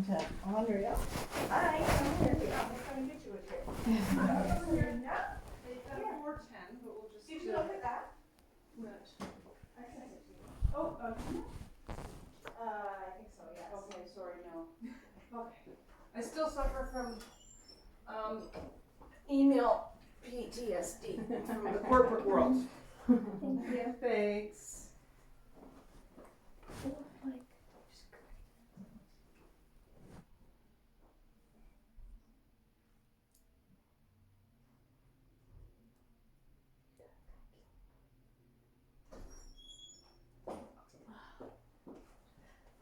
to Andrea. Hi, I'm here. Yeah, I'm trying to get you a chair. They've got a 410, but we'll just. Did you look at that? What? I sent it to you. Oh, I think so, yes. Okay, sorry, no. Okay. I still suffer from email PTSD from the corporate world. Yeah. Thanks.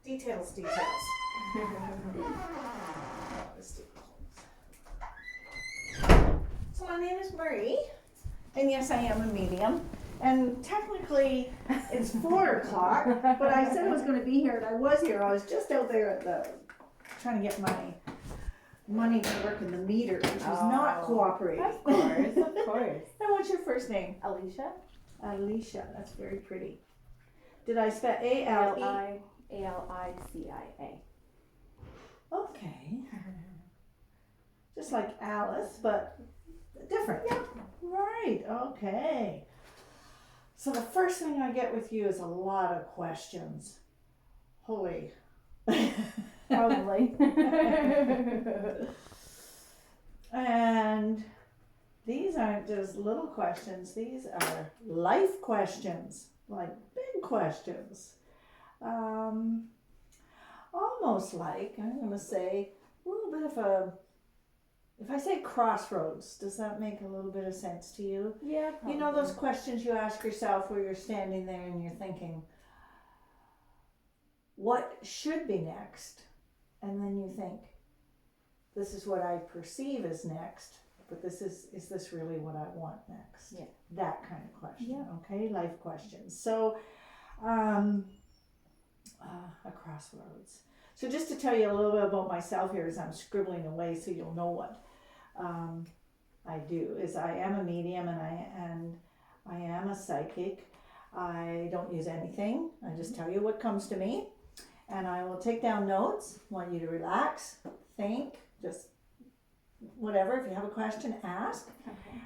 Details. So my name is Marie, and yes, I am a medium. And technically, it's 4 o'clock, but I said I was going to be here, and I was here. I was just out there at the trying to get my money to work in the meter, which was not cooperating. Of course. And what's your first name? Alicia. Alicia. That's very pretty. Did I spell A-L-E? Alicia. Okay. Just like Alice, but different. Yeah. Right. Okay. So the first thing I get with you is a lot of questions. Holy. Probably. And these aren't just little questions. These are life questions, like big questions. Almost like, I'm going to say, a little bit of a, if I say crossroads, does that make a little bit of sense to you? Yeah, probably. You know those questions you ask yourself where you're standing there and you're thinking, what should be next? And then you think, this is what I perceive as next, but is this really what I want next? Yeah. That kind of question, Yeah. okay? Life questions. So, a crossroads. So just to tell you a little bit about myself here as I'm scribbling away so you'll know what I do, is I am a medium and I am a psychic. I don't use anything. I just tell you what comes to me. And I will take down notes. I want you to relax, think, just whatever. If you have a question, ask. Okay.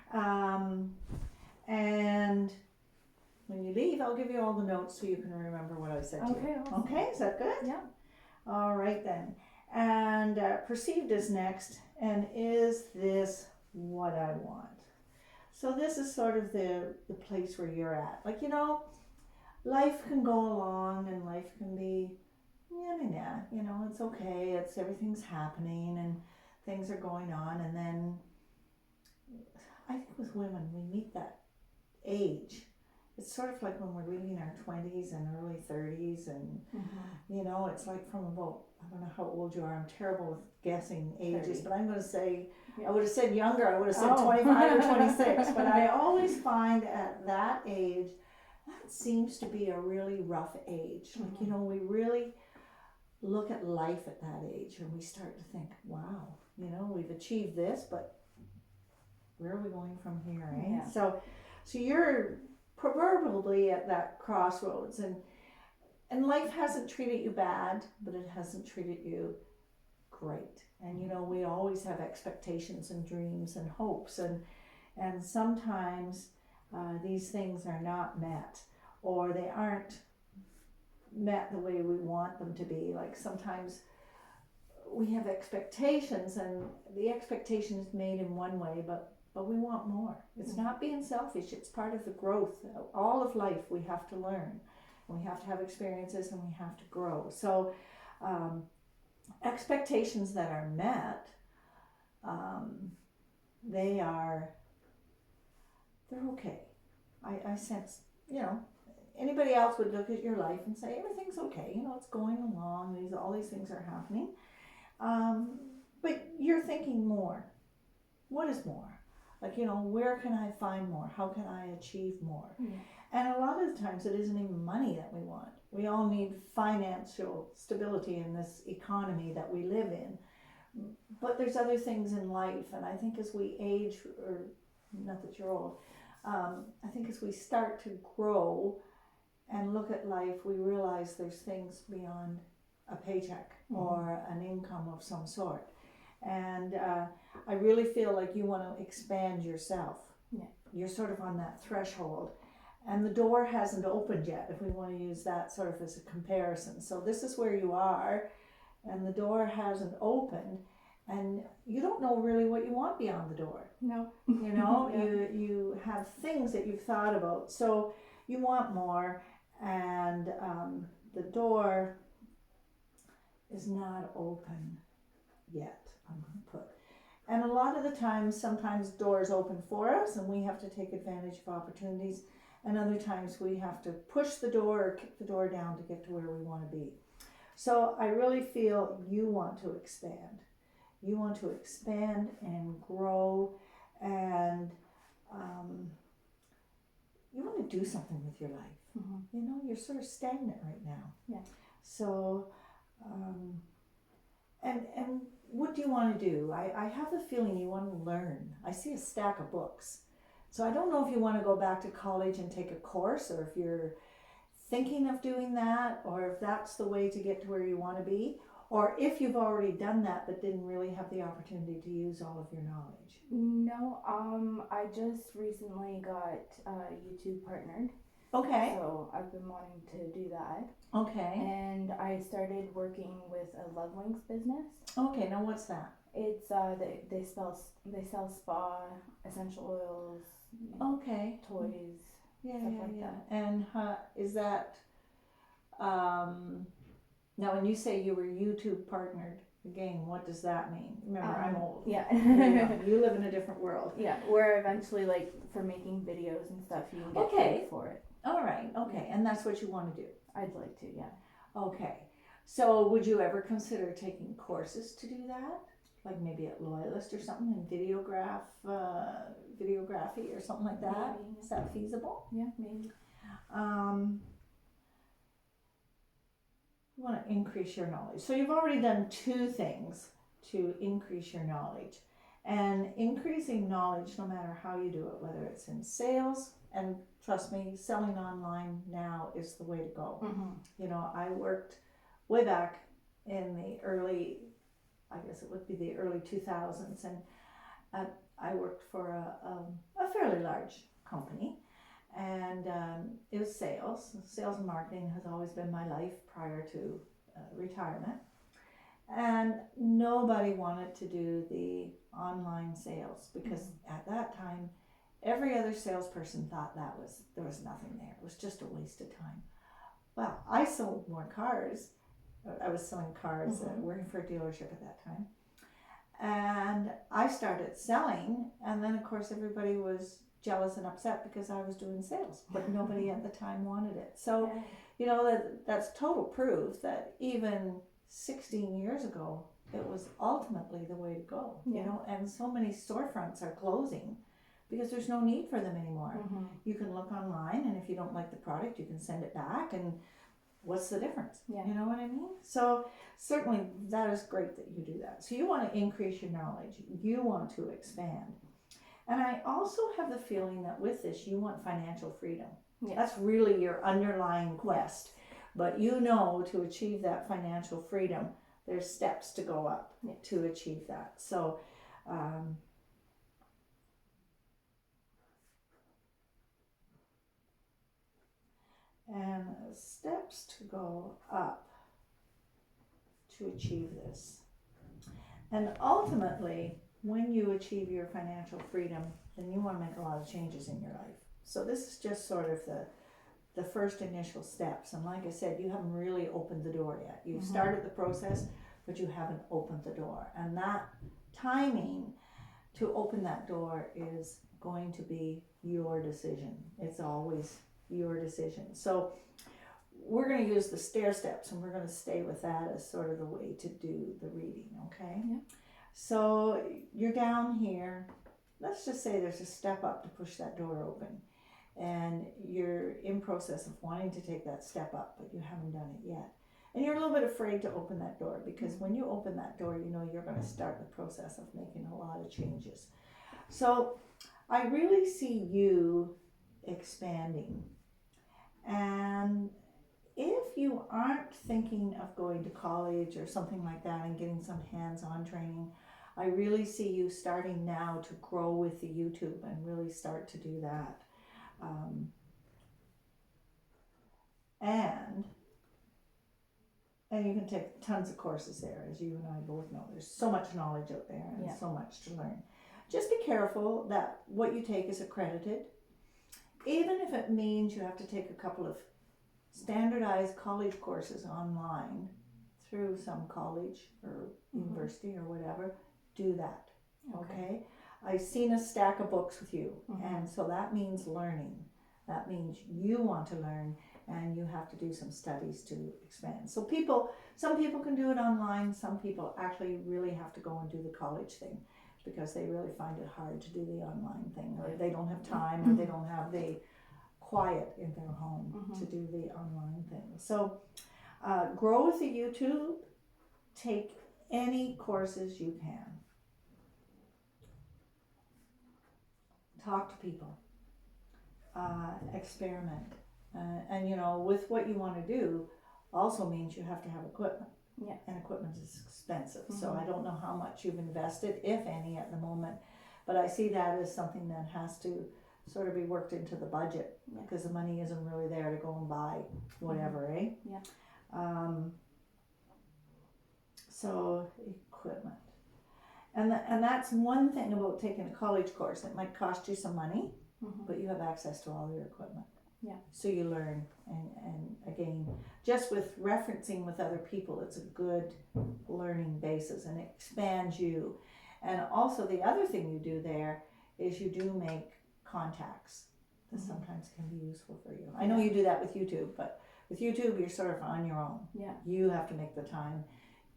And when you leave, I'll give you all the notes so you can remember what I said to you. Okay. Awesome. Okay, is that good? Yeah. All right then. And perceived is next. And is this what I want? So this is sort of the place where you're at. Like, you know, life can go along and life can be, you know, it's okay. It's everything's happening and things are going on. And then I think with women, we meet that age. It's sort of like when we're really in our 20s and early 30s and, you know, it's like from about, I don't know how old you are. I'm terrible with guessing ages, 30. but I'm going to say, Yeah. I would have said younger. I would have said Oh. 25 or 26. But I always find at that age, that seems to be a really rough age. Like, you know, we really look at life at that age and we start to think, wow, you know, we've achieved this, but where are we going from here, eh? Yeah. So you're proverbially at that crossroads and life hasn't treated you bad, but it hasn't treated you great. And you know, we always have expectations and dreams and hopes and sometimes these things are not met or they aren't met the way we want them to be. Like sometimes we have expectations and the expectation is made in one way, but we want more. It's not being selfish, it's part of the growth. All of life we have to learn. We have to have experiences and we have to grow. So expectations that are met, they're okay. I sense, you know, anybody else would look at your life and say everything's okay, you know, it's going along, all these things are happening. But you're thinking more. What is more? Like, you know, where can I find more? How can I achieve more? Yeah. And a lot of the times it isn't even money that we want. We all need financial stability in this economy that we live in. But there's other things in life, and I think as we age, or not that you're old, I think as we start to grow and look at life, we realize there's things beyond a paycheck Mhm. or an income of some sort. And I really feel like you want to expand yourself. Yeah. You're sort of on that threshold. And the door hasn't opened yet, if we want to use that sort of as a comparison. So this is where you are, and the door hasn't opened, and you don't know really what you want beyond the door. No. You know, Yeah. you have things that you've thought about, so you want more, and the door is not open yet, I'm going to put. And a lot of the times, sometimes doors open for us and we have to take advantage of opportunities, and other times we have to push the door or kick the door down to get to where we want to be. So I really feel you want to expand. You want to expand and grow, and you want to do something with your life. Mhm. You know, you're sort of stagnant right now. Yeah. So, and what do you want to do? I have the feeling you want to learn. I see a stack of books. So I don't know if you want to go back to college and take a course, or if you're thinking of doing that, or if that's the way to get to where you want to be, or if you've already done that but didn't really have the opportunity to use all of your knowledge. No, I just recently got YouTube partnered. Okay. So I've been wanting to do that. Okay. And I started working with a Love Links business. Okay, now what's that? It's they sell spa essential oils, Okay. toys. Yeah, Stuff yeah, like yeah. that. And is that now when you say you were YouTube partnered, again, what does that mean? Remember, I'm old. Yeah. You're young. You live in a different world. Yeah, where eventually, like, for making videos and stuff, you can get Okay. paid for it. All right, okay, and that's what you want to do. I'd like to, yeah. Okay, so would you ever consider taking courses to do that? Like maybe at Loyalist or something in videography or something like that? Maybe. Is that feasible? Yeah, maybe. You want to increase your knowledge. So you've already done two things to increase your knowledge. And increasing knowledge, no matter how you do it, whether it's in sales, and trust me, selling online now is the way to go. Mm-hmm. You know, I worked way back in the early, I guess it would be the early 2000s, and I worked for a fairly large company, and it was sales. Sales and marketing has always been my life prior to retirement, and nobody wanted to do the online sales because at that time every other salesperson thought there was nothing there. It was just a waste of time. Well, I sold more cars. I was selling cars, working for a dealership at that time. And I started selling, and then of course everybody was jealous and upset because I was doing sales, but nobody at the time wanted it. So, you know, that's total proof that even 16 years ago, it was ultimately the way to go, you know, and so many storefronts are closing because there's no need for them anymore. Mm-hmm. You can look online, and if you don't like the product, you can send it back, and what's the difference? Yeah. You know what I mean? So certainly that is great that you do that. So you want to increase your knowledge. You want to expand. And I also have the feeling that with this, you want financial freedom. Yeah. That's really your underlying quest. But you know, to achieve that financial freedom, there's steps to go up to achieve that. So, and steps to go up to achieve this. And ultimately, when you achieve your financial freedom, then you want to make a lot of changes in your life. So this is just sort of the first initial steps. And like I said, you haven't really opened the door yet. You've started the process, but you haven't opened the door. And that timing to open that door is going to be your decision. It's always your decision. So we're going to use the stair steps, and we're going to stay with that as sort of the way to do the reading, okay? Yeah. So you're down here. Let's just say there's a step up to push that door open, and you're in process of wanting to take that step up, but you haven't done it yet. And you're a little bit afraid to open that door, because when you open that door, you know you're going to start the process of making a lot of changes. So I really see you expanding. And if you you aren't thinking of going to college or something like that and getting some hands-on training, I really see you starting now to grow with the YouTube and really start to do that. And you can take tons of courses there, as you and I both know. There's so much knowledge out there and Yeah. so much to learn. Just be careful that what you take is accredited. Even if it means you have to take a couple of standardized college courses online through some college or university or whatever, do that. Okay? I've seen a stack of books with you, and so that means learning. That means you want to learn, and you have to do some studies to expand. So some people can do it online. Some people actually really have to go and do the college thing because they really find it hard to do the online thing, or they don't have time, or they don't have the quiet in their home to do the online thing. So grow with the YouTube. Take any courses you can. Talk to people. Experiment. And you know, with what you want to do also means you have to have equipment. Yeah. And equipment is expensive. So I don't know how much you've invested, if any, at the moment. But I see that as something that has to sort of be worked into the budget because the money isn't really there to go and buy whatever, eh? Yeah. So equipment. And that's one thing about taking a college course. It might cost you some money, but you have access to all your equipment. Yeah. So you learn, and again, just with referencing with other people, it's a good learning basis, and it expands you. And also the other thing you do there is you do make contacts that sometimes can be useful for you. I know you do that with YouTube, but with YouTube you're sort of on your own. Yeah. You have to make the time.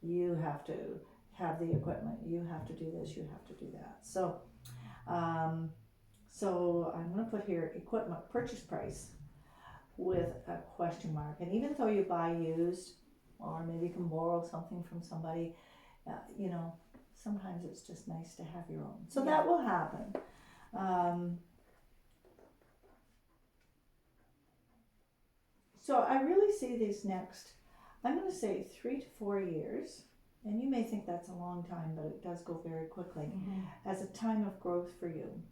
You have to have the equipment. You have to do this. You have to do that. So, so I'm going to put here equipment purchase price with a question mark. And even though you buy used, or maybe you can borrow something from somebody, you know, sometimes it's just nice to have your own. So that will happen. So I really see these next, I'm going to say 3 to 4 years, and you may think that's a long time, but it does go very quickly, as a time of growth for you.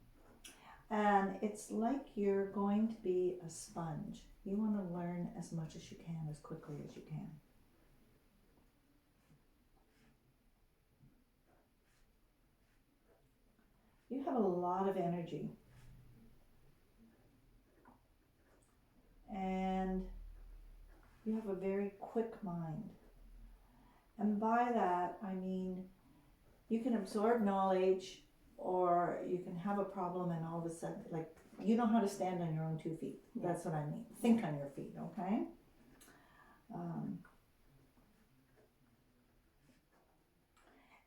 And it's like you're going to be a sponge. You want to learn as much as you can, as quickly as you can. You have a lot of energy. And you have a very quick mind. And by that, I mean, you can absorb knowledge, or you can have a problem and all of a sudden, like, you know how to stand on your own 2 feet. That's what I mean. Think on your feet, okay?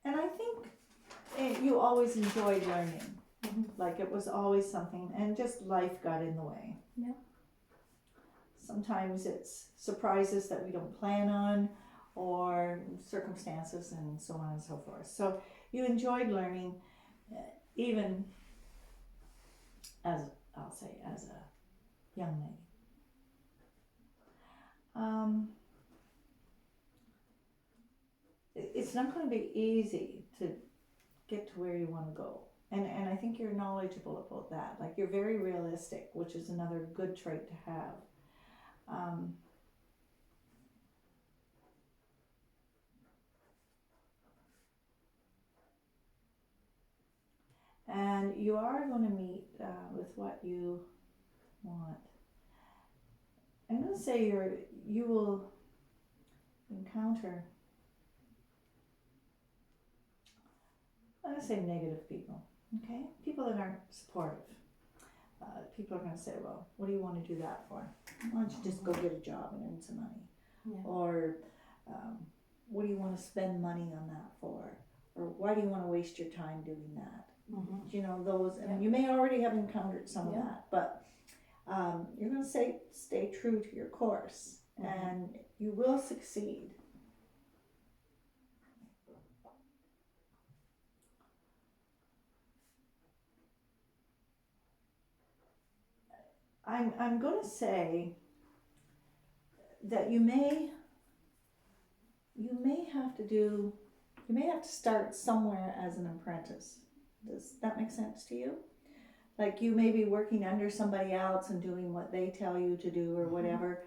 And I think you always enjoyed learning. Like it was always something, and just life got in the way. Yeah. Sometimes it's surprises that we don't plan on, or circumstances, and so on and so forth. So you enjoyed learning, even as, I'll say, as a young lady. It's not going to be easy to get to where you want to go. And I think you're knowledgeable about that. Like, you're very realistic, which is another good trait to have. And you are going to meet with what you want. I'm going to say you will encounter, I'm going to say negative people, okay? People that aren't supportive. People are going to say, well, what do you want to do that for? Why don't you just go get a job and earn some money? Yeah. Or what do you want to spend money on that for? Or why do you want to waste your time doing that? You know, those, and you may already have encountered some of that, but you're going to stay true to your course, and you will succeed. I'm going to say that you may have to start somewhere as an apprentice. Does that make sense to you? Like you may be working under somebody else and doing what they tell you to do or whatever.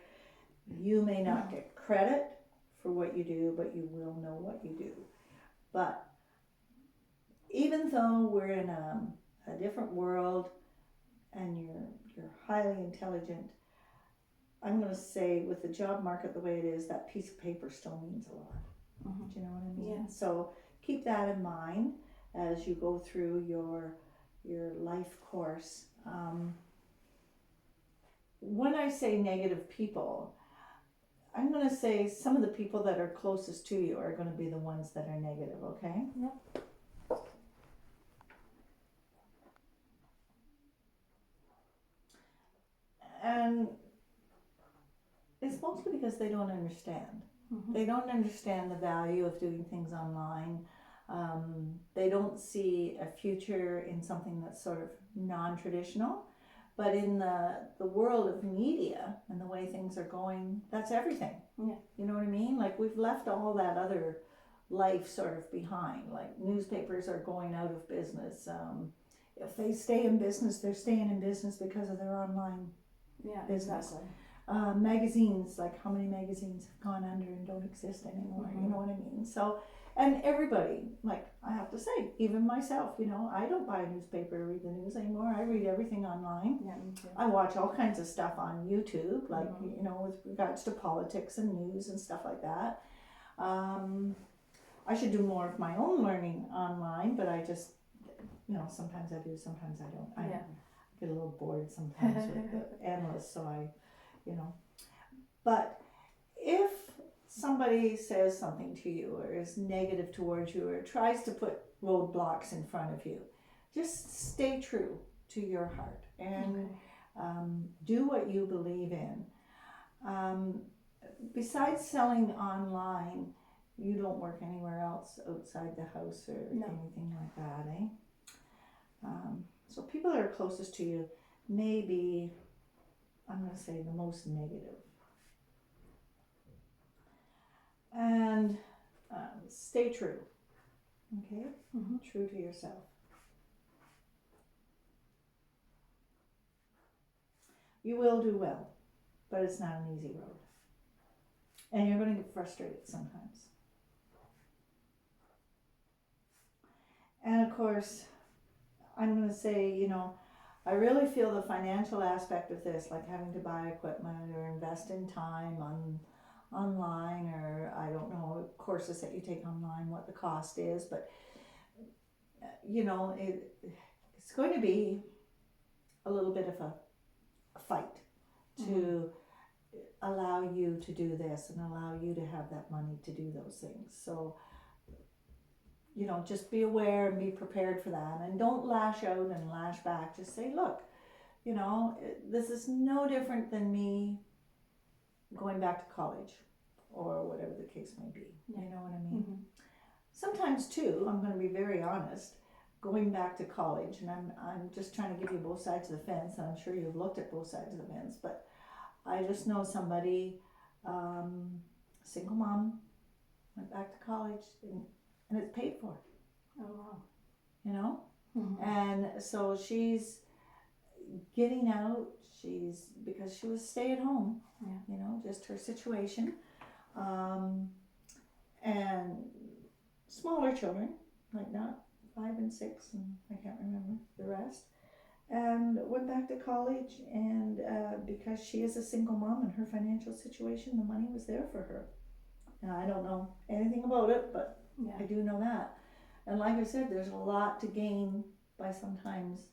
You may not get credit for what you do, but you will know what you do. But even though we're in a different world and you're highly intelligent, I'm going to say with the job market the way it is, that piece of paper still means a lot. Mhm. Do you know what I mean? Yeah. So keep that in mind as you go through your life course. When I say negative people, I'm going to say some of the people that are closest to you are going to be the ones that are negative, okay? Yep. And it's mostly because they don't understand. Mhm. They don't understand the value of doing things online. They don't see a future in something that's sort of non-traditional. But in the world of media and the way things are going, that's everything. Yeah. You know what I mean? Like we've left all that other life sort of behind. Like newspapers are going out of business. If they stay in business, they're staying in business because of their online Yeah, business. exactly. Magazines, like how many magazines have gone under and don't exist anymore, Mhm. you know what I mean? So, and everybody, like I have to say, even myself, you know, I don't buy a newspaper or read the news anymore. I read everything online. Yeah, me too. I watch all kinds of stuff on YouTube, like, Mhm. you know, with regards to politics and news and stuff like that. I should do more of my own learning online, but I just, you know, sometimes I do, sometimes I don't. I Yeah. get a little bored sometimes with the analysts, so I, you know. But if somebody says something to you or is negative towards you or tries to put roadblocks in front of you, just stay true to your heart and do what you believe in. Besides selling online, you don't work anywhere else outside the house or No. anything like that, eh? So people that are closest to you may be, I'm going to say, the most negative. And stay true, okay? Mhm. True to yourself. You will do well, but it's not an easy road. And you're going to get frustrated sometimes. And of course, I'm going to say, you know, I really feel the financial aspect of this, like having to buy equipment or invest in time online, or I don't know, courses that you take online, what the cost is, but you know, it's going to be a little bit of a fight to allow you to do this and allow you to have that money to do those things. So, you know, just be aware and be prepared for that, and don't lash out and lash back. Just say, look, you know, this is no different than me going back to college or whatever the case may be. Yeah. You know what I mean? Mhm. Sometimes too, I'm going to be very honest, going back to college, and I'm just trying to give you both sides of the fence, and I'm sure you've looked at both sides of the fence, but I just know somebody, single mom, went back to college, and it's paid for, Oh wow. you know? Mhm. And so she's getting out, because she was stay at home, Yeah. you know, just her situation. And smaller children, like not 5 and 6, and I can't remember the rest. And went back to college, and because she is a single mom and her financial situation, the money was there for her. Now, I don't know anything about it, but Yeah. I do know that. And like I said, there's a lot to gain by sometimes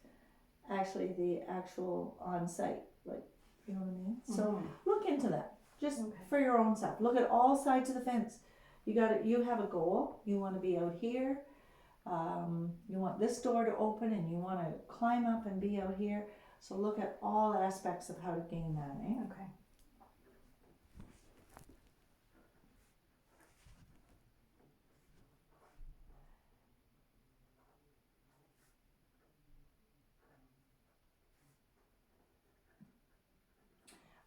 actually the actual on-site, like, you know what I mean? So Mhm. look into that, just Okay. for your own self. Look at all sides of the fence. You have a goal. You want to be out here. You want this door to open, and you want to climb up and be out here. So look at all aspects of how to gain that, eh? Okay.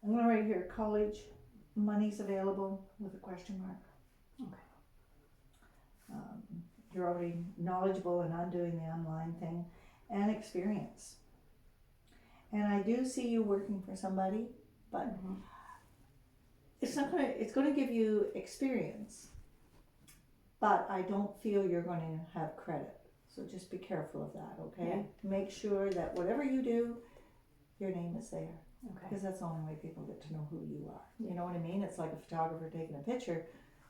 I'm gonna write here college money's available with a question mark. Okay. You're already knowledgeable in undoing the online thing and experience. And I do see you working for somebody, but Mhm. it's gonna give you experience, but I don't feel you're gonna have credit. So just be careful of that, okay? Make sure that whatever you do, your name is there. Okay. Because that's the only way people get to know who you are. You know what I mean? It's like a photographer taking a picture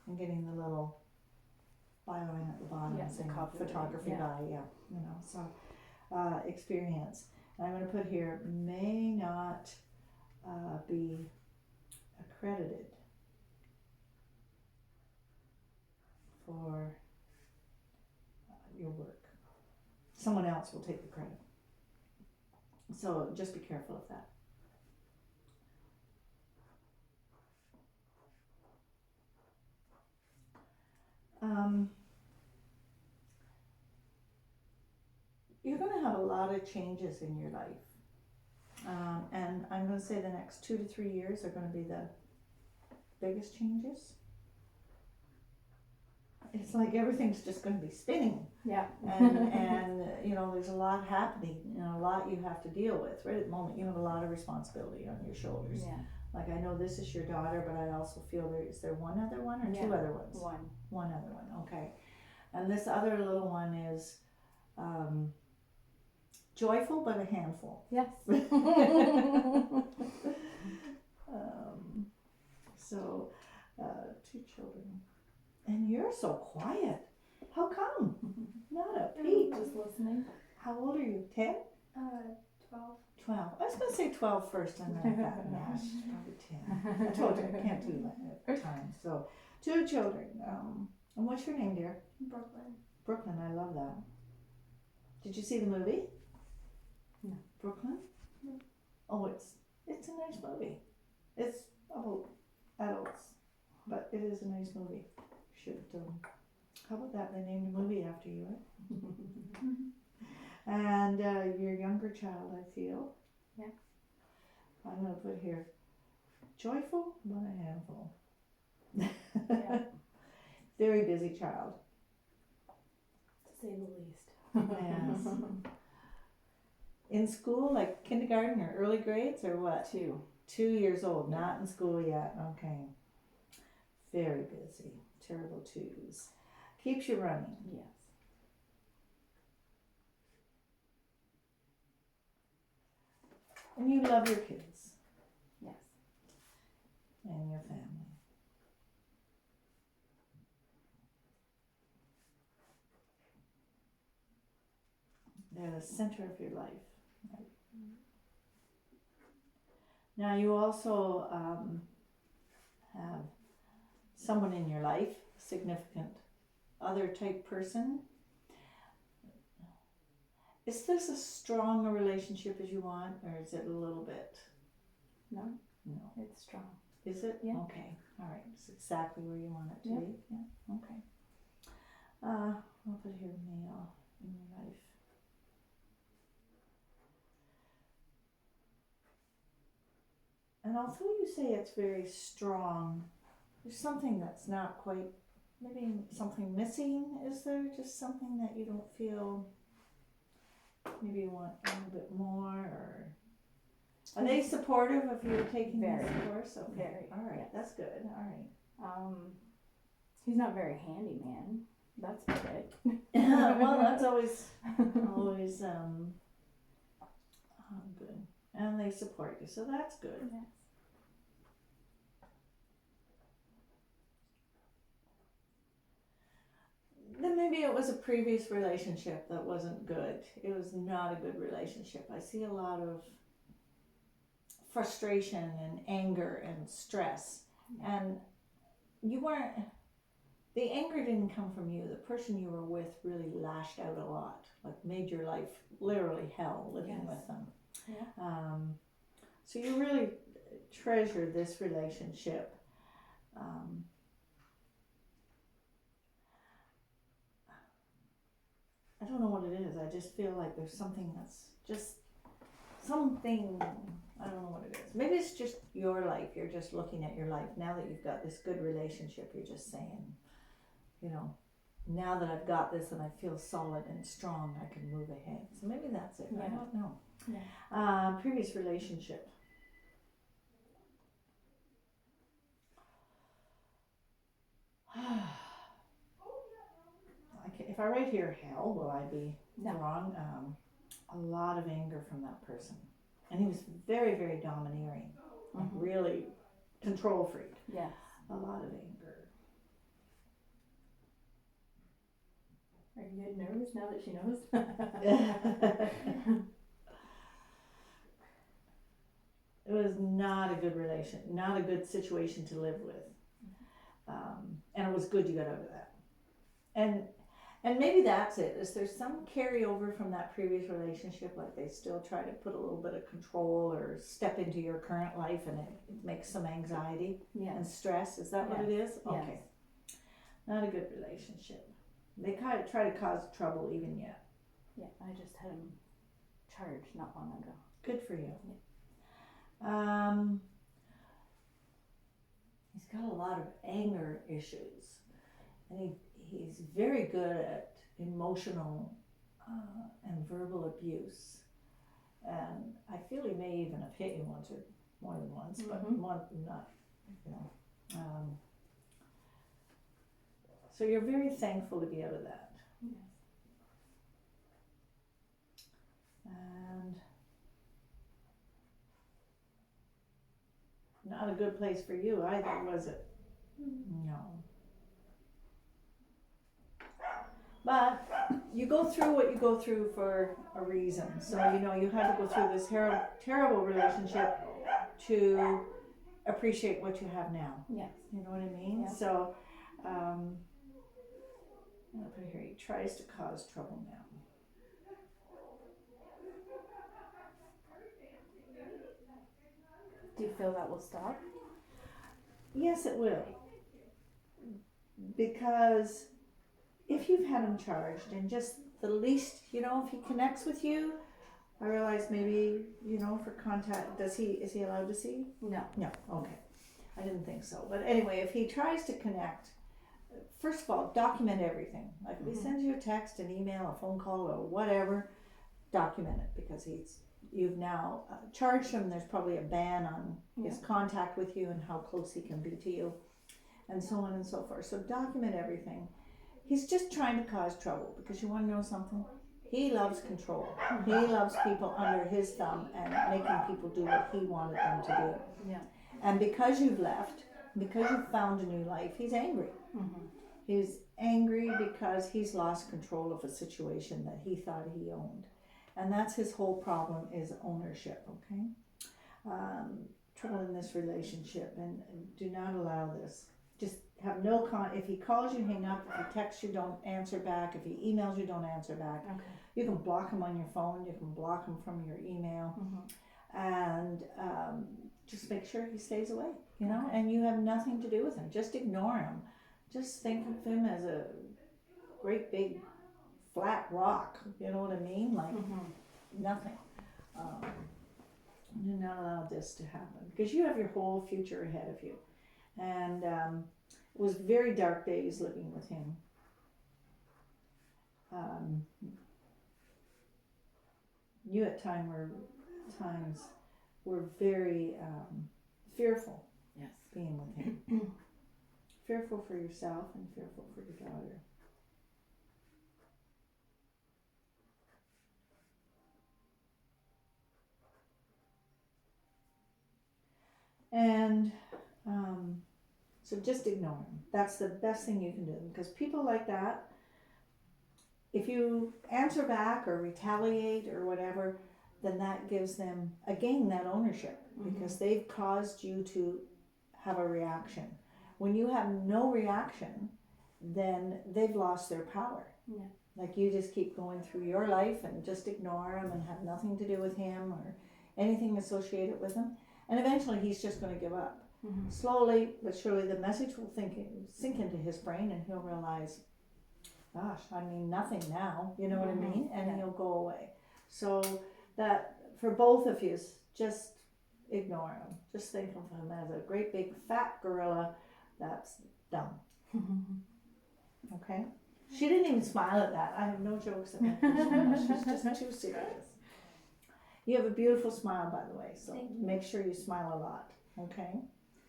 and getting the little byline at the bottom Yeah, the saying copyright, photography yeah. by, you know, so experience. And I'm going to put here may not be accredited for your work. Someone else will take the credit. So just be careful of that. You're going to have a lot of changes in your life. And I'm going to say the next 2 to 3 years are going to be the biggest changes. It's like everything's just going to be spinning. Yeah. And you know, there's a lot happening and a lot you have to deal with. Right at the moment, you have a lot of responsibility on your shoulders. Yeah. Like I know this is your daughter, but I also feel is there one other one or Yeah. 2 other ones? One other one, okay. And this other little one is joyful but a handful. Yes. So 2 children. And you're so quiet. How come? Not a peep. Just listening. How old are you? 10? 12. 12. I was going to say 12 first and then I thought, nah, she's probably 10. I told you I can't do that at times. So 2 children. And what's your name, dear? Brooklyn. Brooklyn, I love that. Did you see the movie? No. Brooklyn? No. Oh, it's a nice movie. It's about adults, but it is a nice movie. Should how about that? They named a movie after you, right? And your younger child, I feel. Yeah. I'm gonna put here, joyful but a handful. Yeah. Very busy child. To say the least. Yes. In school, like kindergarten or early grades or what? 2. 2 years old, not in school yet. Okay. Very busy. Terrible 2s. Keeps you running. Yes. And you love your kids Yes. and your family. They're the center of your life. Right? Now you also have someone in your life, significant other type person. Is this as strong a relationship as you want, or is it a little bit? No, No. it's strong. Is it? Yeah. Okay. All right. It's exactly where you want it to Yeah. be. Yeah. Okay. I'll put here male in your life. And although you say it's very strong, there's something that's not quite, maybe something missing. Is there just something that you don't feel, maybe you want a little bit more, or are they supportive of you taking this Very. course? Okay. Very, All right, yes. that's good. All right. He's not very handy, man. That's good. Well, that's always good, and they support you, so that's good. Yes. Then maybe it was a previous relationship that wasn't good. It was not a good relationship. I see a lot of frustration and anger and stress, and you weren't. The anger didn't come from you. The person you were with really lashed out a lot, like made your life literally hell living Yes. with them. Yeah. So you really treasure this relationship. I don't know what it is. I just feel like there's something that's just something, I don't know what it is. Maybe it's just your life. You're just looking at your life. Now that you've got this good relationship, you're just saying, you know, now that I've got this and I feel solid and strong, I can move ahead. So maybe that's it. I Yeah. don't know. Yeah. Previous relationship. If I write here hell, will I be No. wrong? A lot of anger from that person. And he was very, very domineering, like Mhm. really control freak. Yes. A lot of anger. Are you getting nervous now that she knows? It was not a good not a good situation to live with. And it was good you got out of that. And maybe that's it. Is there some carryover from that previous relationship? Like they still try to put a little bit of control or step into your current life, and it makes some anxiety and Yes. stress. Is that what it is? Okay. Yes. Not a good relationship. They kind of try to cause trouble even yet. Yeah, I just had him charged not long ago. Good for you. He's got a lot of anger issues, and he's very good at emotional and verbal abuse. And I feel he may even have hit you once or more than once, but Mhm. not, you know. So you're very thankful to be out of that. Yes. And not a good place for you either, was it? No. But you go through what you go through for a reason. So, you know, you had to go through this terrible relationship to appreciate what you have now. Yes. You know what I mean? Yeah. So, I'll put here, he tries to cause trouble now. Do you feel that will stop? Yes, it will. Because if you've had him charged and just the least, you know, if he connects with you, I realize maybe, you know, for contact, is he allowed to see? No. No, okay. I didn't think so. But anyway, if he tries to connect, first of all, document everything. Like if he sends you a text, an email, a phone call, or whatever, document it because you've now charged him. There's probably a ban on his contact with you and how close he can be to you, and so on and so forth. So document everything. He's just trying to cause trouble because you want to know something? He loves control. He loves people under his thumb and making people do what he wanted them to do. Yeah. And because you've left, because you've found a new life, he's angry. Mm-hmm. He's angry because he's lost control of a situation that he thought he owned. And that's his whole problem is ownership, okay? Trouble in this relationship, and do not allow this. Just have if he calls you, hang up. If he texts you, don't answer back. If he emails you, don't answer back. Okay. You can block him on your phone. You can block him from your email. Mm-hmm. And just make sure he stays away, you know, and you have nothing to do with him. Just ignore him. Just think of him as a great big flat rock, you know what I mean? Like nothing. Do not allow this to happen because you have your whole future ahead of you. And it was very dark days living with him. You at times were very fearful Yes. being with him. Fearful for yourself and fearful for your daughter. And so just ignore him. That's the best thing you can do because people like that, if you answer back or retaliate or whatever, then that gives them, again, that ownership because they've caused you to have a reaction. When you have no reaction, then they've lost their power. Yeah. Like you just keep going through your life and just ignore him and have nothing to do with him or anything associated with him. And eventually he's just going to give up. Mm-hmm. Slowly but surely the message will sink into his brain and he'll realize, gosh, I mean nothing now, you know what I mean? And he'll go away. So that for both of you, just ignore him. Just think of him as a great big fat gorilla that's dumb. Okay? She didn't even smile at that. I have no jokes at her. She's just too serious. You have a beautiful smile, by the way, so make sure you smile a lot. Okay?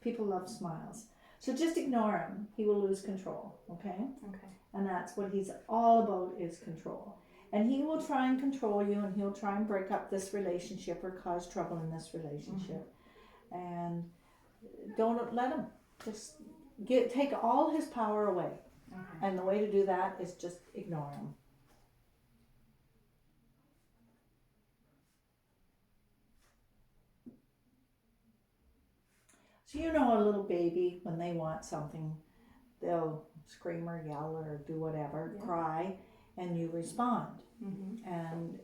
People love smiles. So just ignore him. He will lose control. Okay? Okay. And that's what he's all about, is control. And he will try and control you, and he'll try and break up this relationship or cause trouble in this relationship. And don't let him. Just take all his power away. Okay. And the way to do that is just ignore him. So you know, a little baby, when they want something, they'll scream or yell or do whatever, Yeah. cry, and you respond. Mm-hmm. And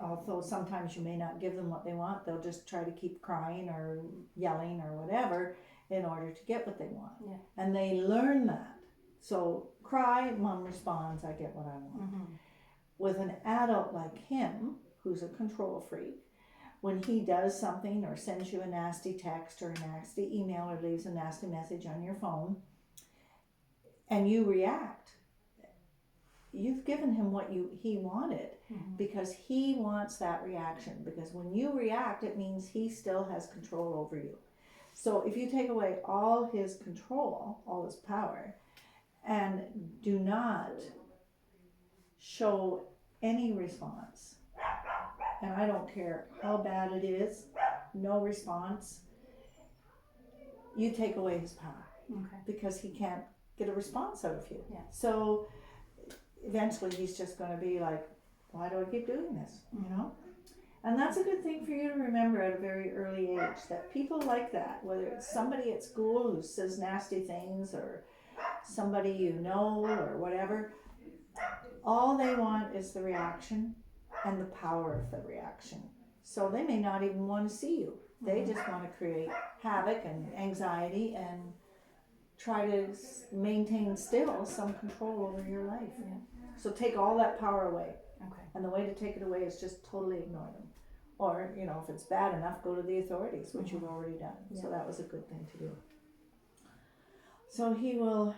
although sometimes you may not give them what they want, they'll just try to keep crying or yelling or whatever in order to get what they want. Yeah. And they learn that. So cry, mom responds, I get what I want. Mm-hmm. With an adult like him, who's a control freak, when he does something or sends you a nasty text or a nasty email or leaves a nasty message on your phone, and you react, you've given him what he wanted, because he wants that reaction. Because when you react, it means he still has control over you. So if you take away all his control, all his power, and do not show any response, and I don't care how bad it is, no response, you take away his power. Okay. Because he can't get a response out of you. Yeah. So eventually he's just going to be like, why do I keep doing this? You know? And that's a good thing for you to remember at a very early age, that people like that, whether it's somebody at school who says nasty things or somebody you know or whatever, all they want is the reaction and the power of the reaction. So they may not even want to see you. They just want to create havoc and anxiety and try to maintain still some control over your life. Yeah. So take all that power away. Okay. And the way to take it away is just totally ignore them. Or, you know, if it's bad enough, go to the authorities, which you've already done. Yeah. So that was a good thing to do. So he won't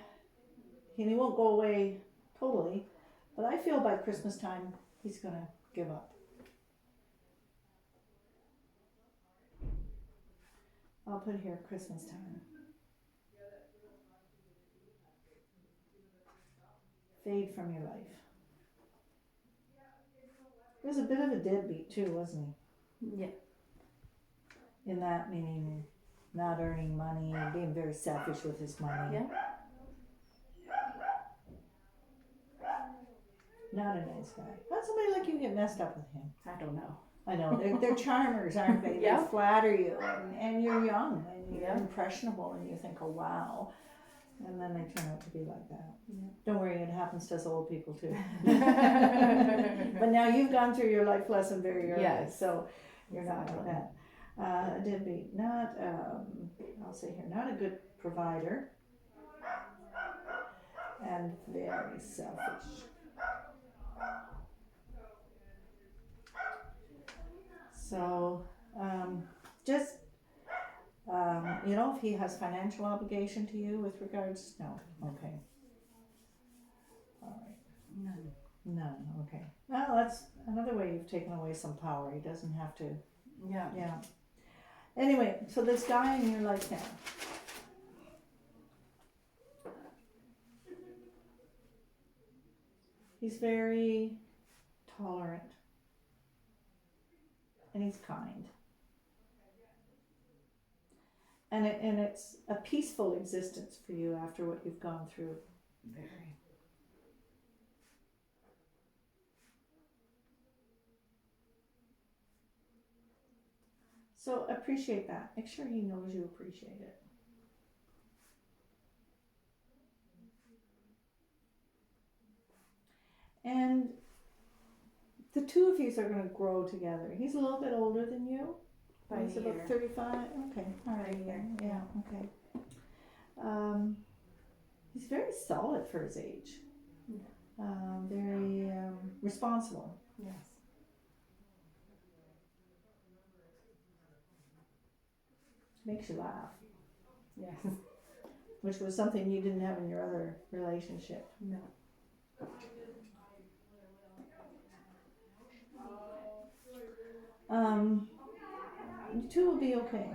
go away totally, but I feel by Christmas time, he's going to give up. I'll put here Christmas time. Fade from your life. He was a bit of a deadbeat too, wasn't Yeah. he? In that meaning, not earning money and being very selfish with his money. Yeah. Not a nice guy. How'd somebody like you get messed up with him? I don't know. I know, they're charmers, aren't they? Yeah. They flatter you, and you're young, and you're Yeah. impressionable, and you think, oh wow. And then they turn out to be like that. Yeah. Don't worry, it happens to us old people too. But now you've gone through your life lesson very early, Yes. so you're not Exactly. like that. Deadbeat, not, I'll say here, not a good provider, and very selfish. So, just, you know, if he has financial obligation to you with regards, no, okay. All right, None. none, okay. Well, that's another way you've taken away some power. He doesn't have to, Yeah. yeah. Anyway, so this guy in your life now. He's very tolerant. And he's kind. And it's a peaceful existence for you after what you've gone through. Very. So appreciate that. Make sure he knows you appreciate it. And the two of you are going to grow together. He's a little bit older than you. By He's a about year. 35. Okay, all right. By a year. Yeah, okay. He's very solid for his age. Yeah. Very responsible. Yes. makes you laugh, Yes. which was something you didn't have in your other relationship. No. You two will be okay.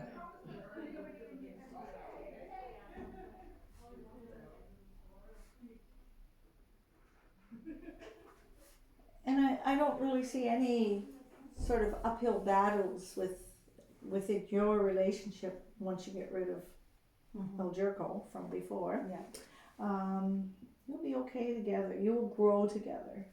And I don't really see any sort of uphill battles within your relationship once you get rid of Mm-hmm. El Jerko from before. Yeah. You'll be okay together. You'll grow together.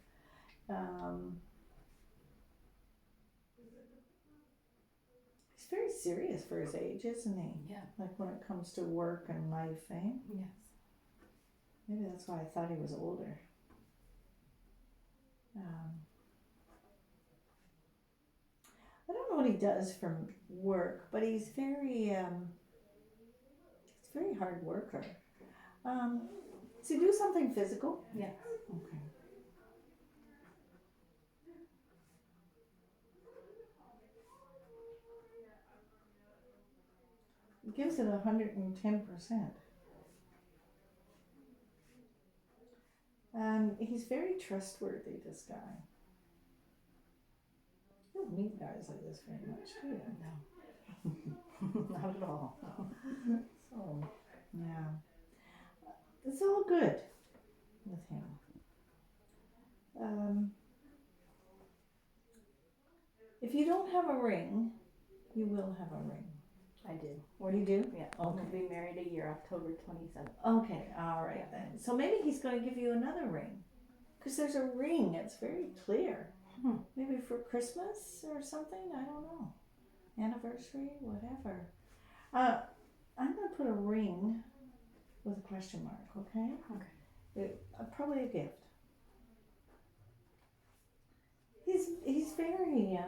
He's very serious for his age, isn't he? Yeah. Like when it comes to work and life, eh? Yes. Maybe that's why I thought he was older. I don't know what he does for work, but he's very hard worker. Does he do something physical? Yeah. Okay. He gives it 110%. And he's very trustworthy, this guy. You don't meet guys like this very much, do you? No. Not at all. So, yeah. It's all good with him. If you don't have a ring, you will have a ring. I do. What do you do? Yeah. Okay. We'll be married a year, October 27th. Okay, all right then. So maybe he's going to give you another ring. Because there's a ring, it's very clear. Maybe for Christmas or something, I don't know. Anniversary, whatever. I'm going to put a ring with a question mark, okay? Okay. Probably a gift. He's very,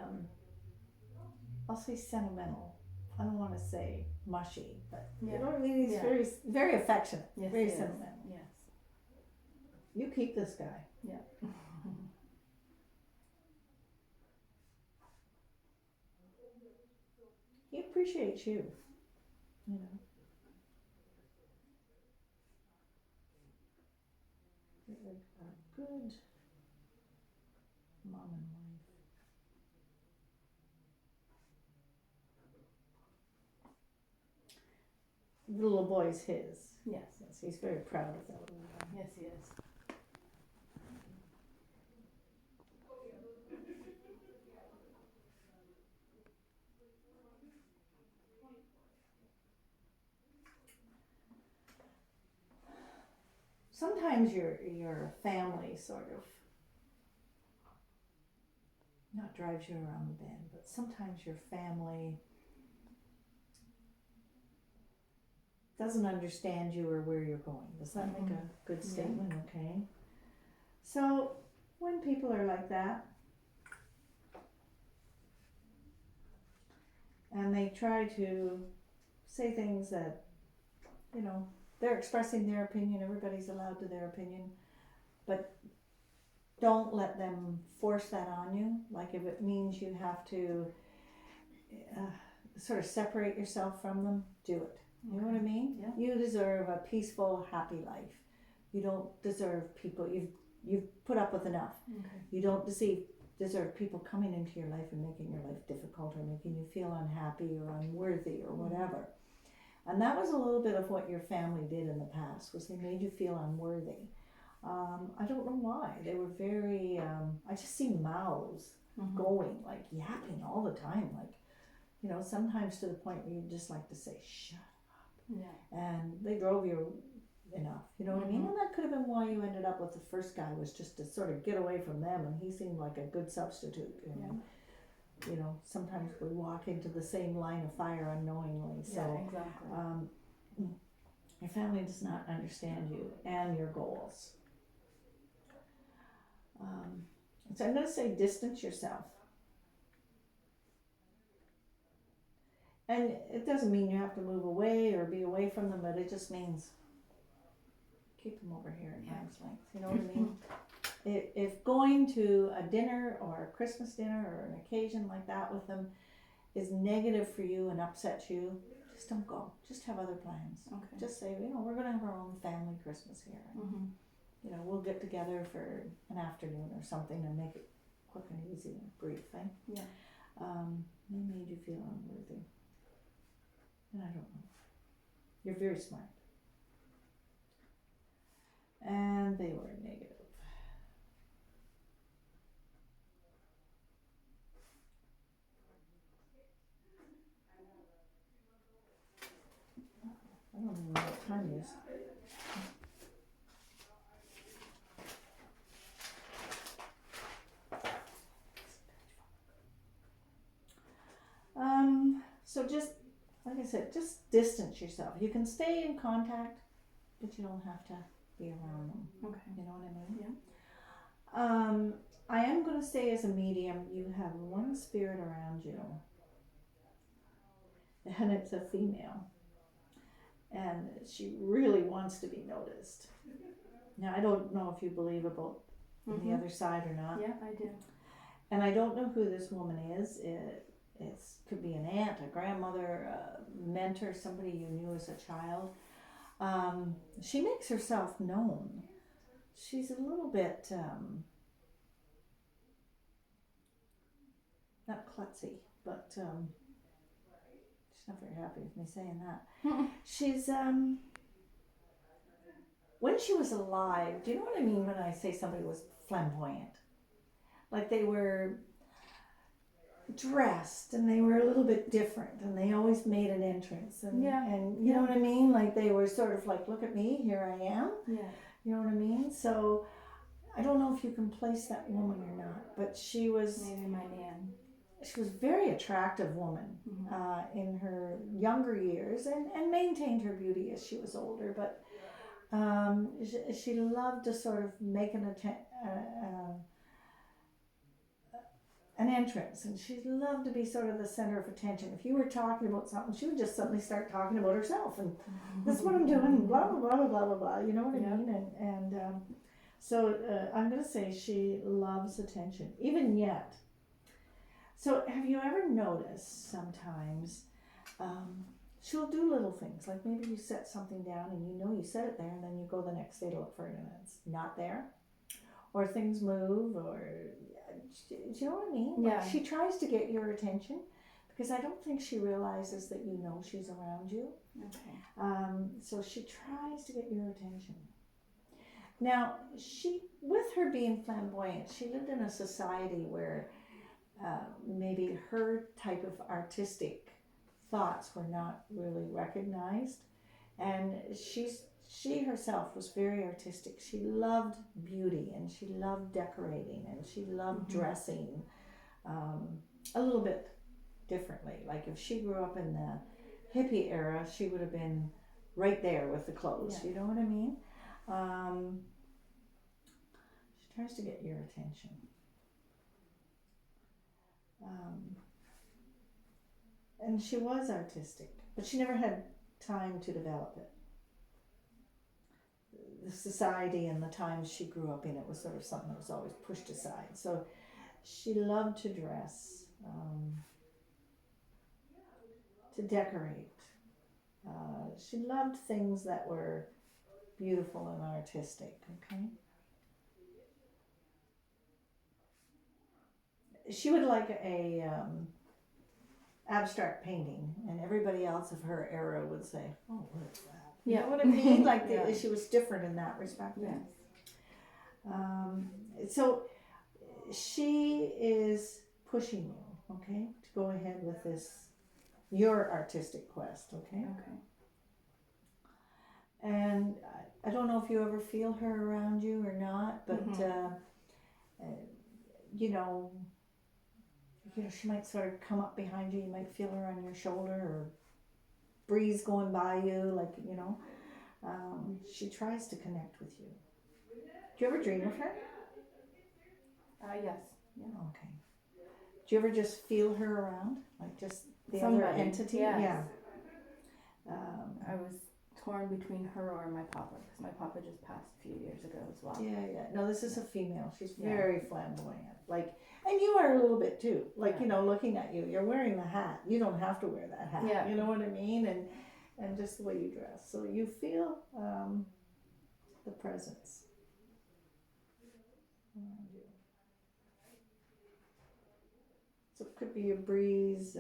I'll say sentimental. I don't want to say mushy, but Yeah. you know what I mean? He's Yeah. very, very affectionate, Yes. very he is. sentimental. Yes. You keep this guy. Yeah. He appreciates you, you know. You're like a good mom and wife. The little boy's his. Yes. Yes, he's very proud of that little boy. Yes, he is. Sometimes your family sort of not drives you around the bend, but sometimes your family doesn't understand you or where you're going. Does that make a good statement? Okay. So when people are like that and they try to say things that, you know, they're expressing their opinion, everybody's allowed to their opinion, but don't let them force that on you. Like if it means you have to sort of separate yourself from them, do it. You know what I mean? Yeah. You deserve a peaceful, happy life. You don't deserve people, you've put up with enough. Okay. You don't deserve people coming into your life and making your life difficult or making you feel unhappy or unworthy or whatever. And that was a little bit of what your family did in the past, was they made you feel unworthy. I don't know why. They were very, I just see mouths going, like yapping all the time. Like, you know, sometimes to the point where you just like to say, shut up. Yeah. And they drove you enough, you know what I mean? And that could have been why you ended up with the first guy, was just to sort of get away from them, and he seemed like a good substitute. And, you know, sometimes we walk into the same line of fire unknowingly. So Yeah, exactly. your family does not understand you and your goals. So I'm going to say distance yourself. And it doesn't mean you have to move away or be away from them, but it just means keep them over here at arm's length. You know what I mean? If going to a dinner or a Christmas dinner or an occasion like that with them is negative for you and upsets you, just don't go. Just have other plans. Okay. Just say, we're going to have our own family Christmas here. Mm-hmm. We'll get together for an afternoon or something and make it quick and easy and brief thing. Yeah. They made you feel unworthy. And I don't know. You're very smart. And they were negative. I don't even know what time it is. So just, like I said, just distance yourself. You can stay in contact, but you don't have to be around them. Okay. You know what I mean? Yeah. I am going to say as a medium, you have one spirit around you. And it's a female. And she really wants to be noticed. Now, I don't know if you believe about the other side or not. Yeah, I do. And I don't know who this woman is. It could be an aunt, a grandmother, a mentor, somebody you knew as a child. She makes herself known. She's a little bit, not klutzy, but she's not very happy with me saying that. She's, when she was alive, do you know what I mean when I say somebody was flamboyant? Like they were dressed and they were a little bit different and they always made an entrance and you know what I mean, like they were sort of like, look at me, here I am. You know what I mean? So I don't know if you can place that woman or not, but she was maybe my nan. She was a very attractive woman in her younger years and maintained her beauty as she was older, but she loved to sort of make an entrance, and she loved to be sort of the center of attention. If you were talking about something, she would just suddenly start talking about herself, and that's what I'm doing, blah, blah, blah, blah, blah, blah, you know what I mean? And so I'm going to say she loves attention, even yet. So have you ever noticed sometimes she'll do little things, like maybe you set something down and you know you set it there, and then you go the next day to look for it and it's not there, or things move, or do you know what I mean? Yeah. Like she tries to get your attention because I don't think she realizes that you know she's around you. Okay. So she tries to get your attention. Now, with her being flamboyant, she lived in a society where maybe her type of artistic thoughts were not really recognized, and she herself was very artistic. She loved beauty and she loved decorating and she loved dressing a little bit differently. Like if she grew up in the hippie era, she would have been right there with the clothes. You know what I mean? She tries to get your attention. And she was artistic, but she never had time to develop it. The society and the times she grew up in, it was sort of something that was always pushed aside. So she loved to dress, to decorate. She loved things that were beautiful and artistic, okay? She would like a abstract painting, and everybody else of her era would say, oh, what is that? You know what I mean? Like she was different in that respect. Yes. So she is pushing you, okay, to go ahead with your artistic quest, okay? Okay. And I don't know if you ever feel her around you or not, but you know, she might sort of come up behind you. You might feel her on your shoulder, or breeze going by you, like, you know. She tries to connect with you. Do you ever dream of her? Yes. Yeah. Okay. Do you ever just feel her around, like just the Somebody, other entity? yes. Yeah. I was torn between her or my papa, because my papa just passed a few years ago as well. Yeah. No, this is a female. She's Yeah. very flamboyant. Like, and you are a little bit too. Like, Yeah. you know, looking at you, you're wearing the hat. You don't have to wear that hat. Yeah. You know what I mean? And just the way you dress. So you feel the presence around you. So it could be a breeze.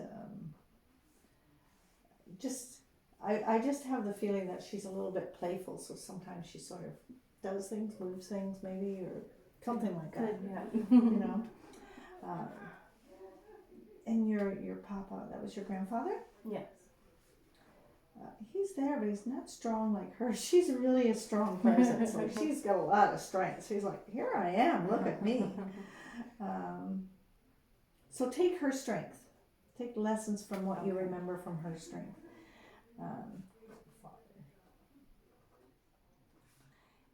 I just have the feeling that she's a little bit playful. So sometimes she sort of does things, moves things, maybe, or something like that. Good, yeah. You know. And your papa, that was your grandfather? Yes. He's there, but he's not strong like her. She's really a strong presence. Like, she's got a lot of strength. She's like, here I am, look at me. So take her strength. Take lessons from what you Okay. remember from her strength.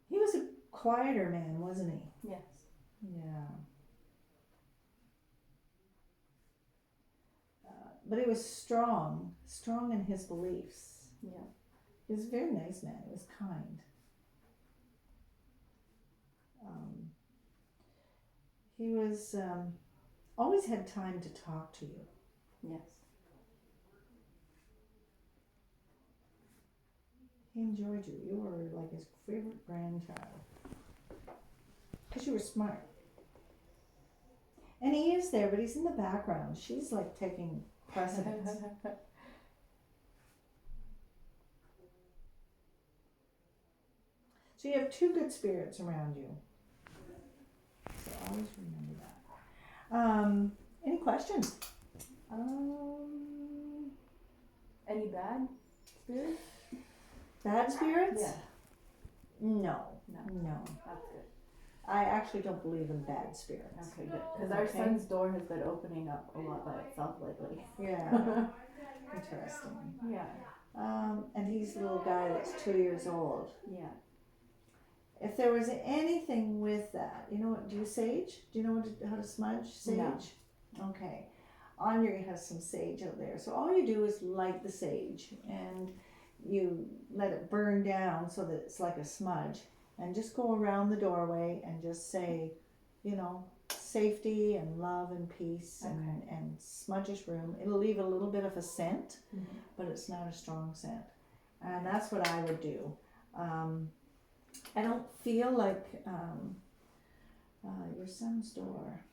He was a quieter man, wasn't he? Yes. Yeah. But he was strong in his beliefs. Yeah. He was a very nice man. He was kind. He was always had time to talk to you. Yes. He enjoyed you. You were like his favorite grandchild. Because you were smart. And he is there, but he's in the background. She's like taking precedence. So you have two good spirits around you. So always remember that. Any questions? Any bad spirits? Bad spirits? Yeah. No. No. That's good. I actually don't believe in bad spirits. Okay, good. Because our Okay. son's door has been opening up a lot by itself lately. Yeah. Interesting. Yeah. And he's the little guy that's 2 years old. Yeah. If there was anything with that, you know what, do you sage? Do you know how to smudge sage? No. Okay. Anya has some sage out there. So all you do is light the sage and you let it burn down so that it's like a smudge. And just go around the doorway and just say, you know, safety and love and peace and smudge his room. It'll leave a little bit of a scent, but it's not a strong scent. And that's what I would do. I don't feel like your son's door.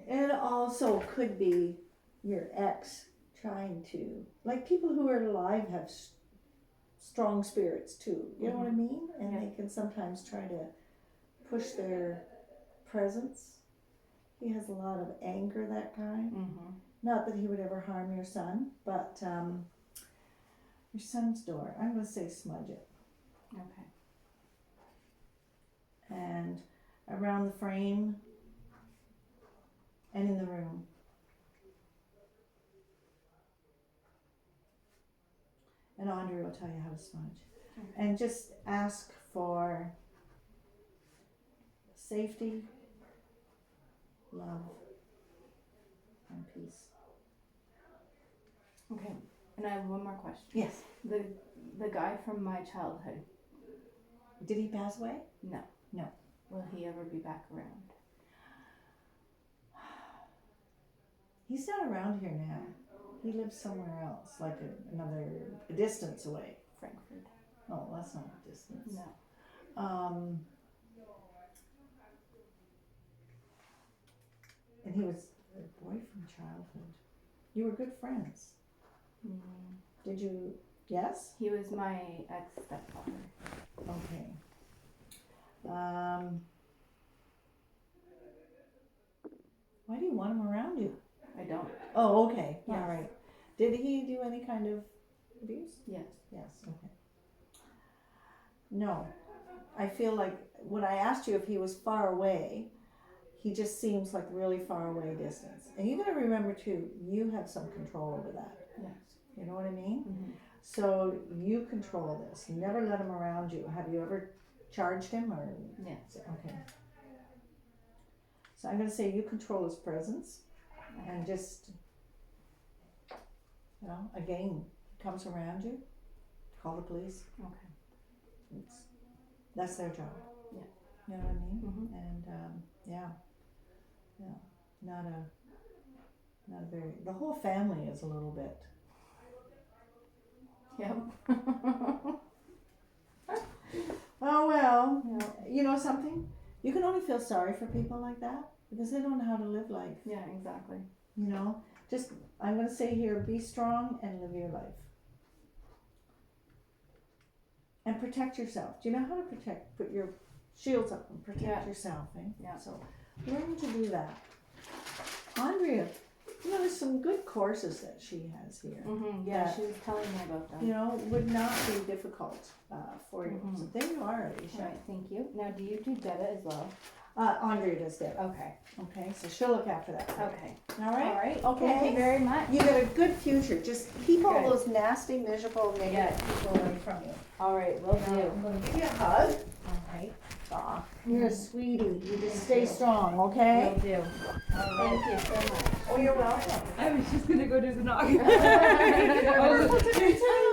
It also could be your ex trying to, like, people who are alive have strong spirits too. You know what I mean? And they can sometimes try to push their presence. He has a lot of anger, that guy. Not that he would ever harm your son, but your son's door, I'm going to say smudge it. Okay. And around the frame and in the room. And Andre will tell you how to smudge. Okay. And just ask for safety, love, and peace. Okay. And I have one more question. Yes. The guy from my childhood. Did he pass away? No. No. Will he ever be back around? He's not around here now. He lives somewhere else, like another distance away. Frankfurt. Oh, that's not a distance. No. And he was a boy from childhood. You were good friends. Did you? Yes? He was my ex-stepfather. Okay. Why do you want him around you? I don't. Oh, okay. Yes. All right. Did he do any kind of abuse? Yes. Yes. Okay. No. I feel like when I asked you if he was far away, he just seems like really far away distance. And you got to remember too, you have some control over that. Yes. You know what I mean? So you control this. Never let him around you. Have you ever charged him or? Yes. Okay. So I'm going to say you control his presence and just, you know, again, comes around you, call the police. Okay. That's their job. Yeah. You know what I mean? Mhm. And yeah, not a very. The whole family is a little bit. Yep. Oh well, Yeah. you know something? You can only feel sorry for people like that because they don't know how to live life. Yeah, exactly. You know, just I'm gonna say here: be strong and live your life, and protect yourself. Do you know how to protect? Put your shields up and protect Yeah. yourself. Eh? Yeah. So learn to do that. Andrea, you know, there's some good courses that she has here. Mm-hmm. Yeah, That, she was telling me about them. you know, would not be difficult for you. Mhm. So there you are, Alicia. Right, thank you. Now, do you do Detta as well? Andrea does that. Okay. Okay, so she'll look after that. Okay. All All right. right. Okay. Thank you very much. You got a good future. Just keep all Good. those nasty, miserable, negative Yeah. people away from you. All right, will Now, do. I'm going to give you a hug. All right. Aw, you're a sweetie. You just Thank stay you. strong, okay? Will do. Thank you so much. Oh, you're welcome. I was just gonna go do the knock. I was- Me too.